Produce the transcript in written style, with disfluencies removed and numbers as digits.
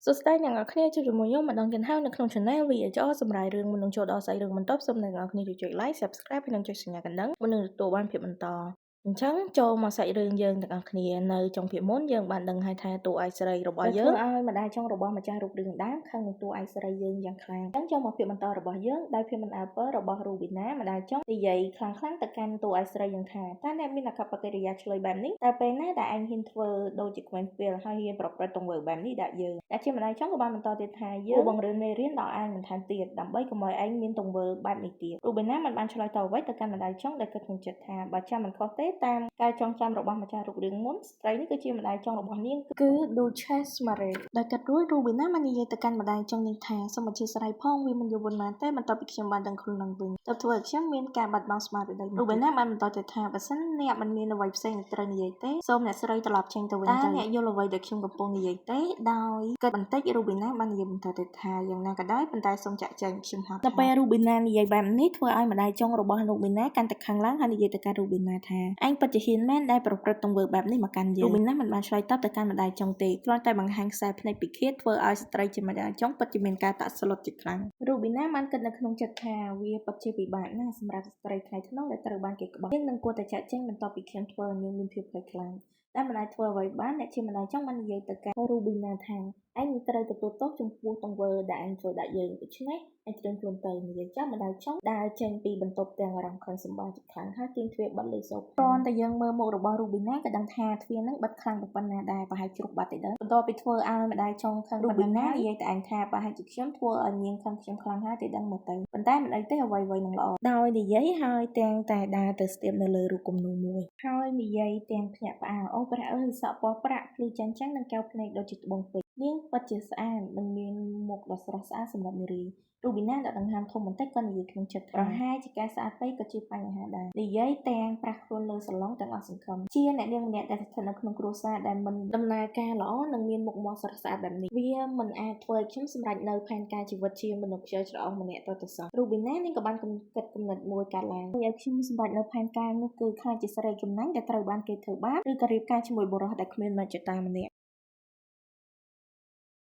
សួស្តីអ្នកនរគ្នាជួបជាមួយខ្ញុំម្ដងទៀតហើយនៅក្នុង Channel VHR សម្រាប់រឿងមុននឹងចូលដល់ស្អីរឿងបន្តសូមអ្នកនរគ្នាជួយចុច Like Subscribe ហើយនិងចុចសញ្ញាកណ្ដឹងមុននឹងទទួលបានភាពបន្តអញ្ចឹងចូលមកសាច់រឿងយើងទាំងអស់គ្នានៅចុងភាគមុនយើងបានដឹងហើយថាតួឯកស្រីរបស់យើងធ្វើឲ្យម្ដាយចុងរបស់ម្ចាស់រូបរឿងដើមខឹងនឹងតួឯកស្រីយើងយ៉ាងខ្លាំងអញ្ចឹងចូលមកភាគបន្តរបស់យើងដោយភាពមិនអើពើរបស់ Rubina ម្ដាយចុងនិយាយខ្លាំងទៅកាន់តួឯកស្រីយ៉ាងថាតើអ្នកមានអកប្បកិរិយាឆ្លើយបែបនេះតែពេលណាដែលឯងហ៊ានធ្វើដូចជាក្មេងពេលហើយហ៊ានប្រព្រឹត្តទង្វើបែបនេះដាក់យើងតែជាម្ដាយចុងក៏បានបន្តទៀតថាយើងបង្រៀនមេរៀនដល់ឯងបន្ថែមទៀតដើម្បីកុំឲ្យឯងមានទង្វើបែបនេះទៀត Rubina មិនបានឆ្លើយតបអ្វីទៅកាន់ម្ដាយចុងដែលគិតក្នុងចិត្តថាបើចាំមិនខុសទេតាមការចងចាំរបស់ម្ចាស់រូបរឿងមុនស្ត្រីនេះគឺជាម្ដាយចុងរបស់នាងគឺ Duchess Mare ដែលកាត់រួច Rubina បាននិយាយទៅកាន់ម្ដាយចុងនាងថាសូមអធិស្ឋានផងវាមិនយូរប៉ុន្មានទេបន្ទាប់ពីខ្ញុំបានដឹងខ្លួនឡើងវិញទើបធ្វើឲ្យខ្ញុំមានការបាត់បង់ស្មារតី Rubina បានបន្តទៅថាបើសិនអ្នកមិនមានអ្វីផ្សេងដែលត្រូវនិយាយទេសូមអ្នកស្រីត្រឡប់ចេញទៅវិញទៅអ្នកយល់អ្វីដែលខ្ញុំកំពុងនិយាយទេដោយគិតបន្តិច Rubina បាននិយាយបន្តទៅថាយ៉ាងណាក៏ដោយប៉ុន្តែសូមចាក់ចែងខ្ញុំហត់ដល់ពេល Rubina និយាយបែបនេះធ្វើឲ្យម្ដាយចុងរបស់ Rubina កាន់តែខឹងឡើងហើយនិយាយទៅកាន់ Rubina ថាឯងពិតជាហ៊ានមែនដែលប្រព្រឹត្តទង្វើបែបនេះមកកាន់យើង Rubina មិនបានឆ្លើយតបទៅកាន់ម្ដាយចុងទេគ្រាន់តែបង្ហាញខ្សែភ្នែកពិឃាតធ្វើឲ្យស្ត្រីជាម្ដាយចុងពិតជាមានការតក់ស្លុតជាខ្លាំង Rubina បានគិតនៅក្នុងចិត្តថាវាពិតជាពិបាកណាស់សម្រាប់ស្ត្រីថ្លៃថ្នូរដែលត្រូវបានគេក្បត់នាងនឹងគួរតែចាក់ចេញបន្ទាប់ពីខ្ញុំធ្វើឲ្យនាងមានភាពភ័យខ្លាចតែមិនអាចធ្វើអ្វីបានអ្នកជាម្ដាយចុងបាននិយាយទៅកាន់ Rubina ថាឯងនឹងត្រូវទទួលទោសចំពោះទង្វើដែលឯងធ្វើដាក់យើងដូច្នេះឯងត្រៀមខ្លួនទៅនិយាយចាំម្ដាយចុងដើរចេញពីបន្ទប់ទាំងអារម្មណ៍ខឹងសម្បារជាខ្លាំងហើយទាញទ្វារបិទលើសូហ្វាគ្រាន់តែយើងមើលមុខរបស់ Rubina ក៏ដឹងថាទ្វារនឹងបិទខ្លាំងប៉ុណ្ណាដែរប្រហែលជ្រុះបាត់ទេដែរបន្ទាប់ពីធ្វើឲ្យម្ដាយចុងខឹង Rubina និយាយតែឯងថាប្រហែលជាខ្ញុំធ្វើឲ្យនាងខឹងខ្ញុំខ្លាំងហើយទេដឹងមើលទៅប៉ុន្តែមិនអីទេអ្វីៗនឹងល្អដោយនិយាយហើយទាំងតែដើរទៅស្ទាបនៅលើរូបគំនូរមួយហើយនិយាយទាំងភ្ញាក់ផ្អើលអូព្រះអើយសក់ពណ៌ប្រាក់ភ្លឺចាញ់ៗនិងកែវភ្នែកដូចជាត្បូងពេជ្រនាងពិតជាស្អាតនិងមានមុខដ៏ស្រស់ស្អាតសម្រាប់នារី Rubina ដកដង្ហើមធំបន្តិចក៏និយាយក្នុងចិត្តប្រហែលជាការស្អាតពេកក៏ជាបញ្ហាដែរនិយាយទាំងប្រាស់ខ្លួនលើសាឡុងទាំងអស់សង្ឃឹមជាអ្នកនាងម្នាក់ដែលស្ថិតនៅក្នុងគ្រួសារដែលមិនដំណើរការល្អនិងមានមុខមាត់ស្រស់ស្អាតបែបនេះវាមិនអាចធ្វើឲ្យខ្ញុំសម្រេចនៅផែនការជីវិតជាមនុស្សខ្ជិលច្រអូសម្នាក់ទៅសោះ Rubina នាងក៏បានគិតគំនិតមួយកើតឡើងឲ្យខ្ញុំសម្រេចនៅផែនការនោះគឺខ្លាចជាស្រីកំណាញ់ដែលត្រូវបានគេធ្វើបាបឬក៏រៀបការជាមួយបុរសដែលគ្មានមហិច្ឆតាម្នាក់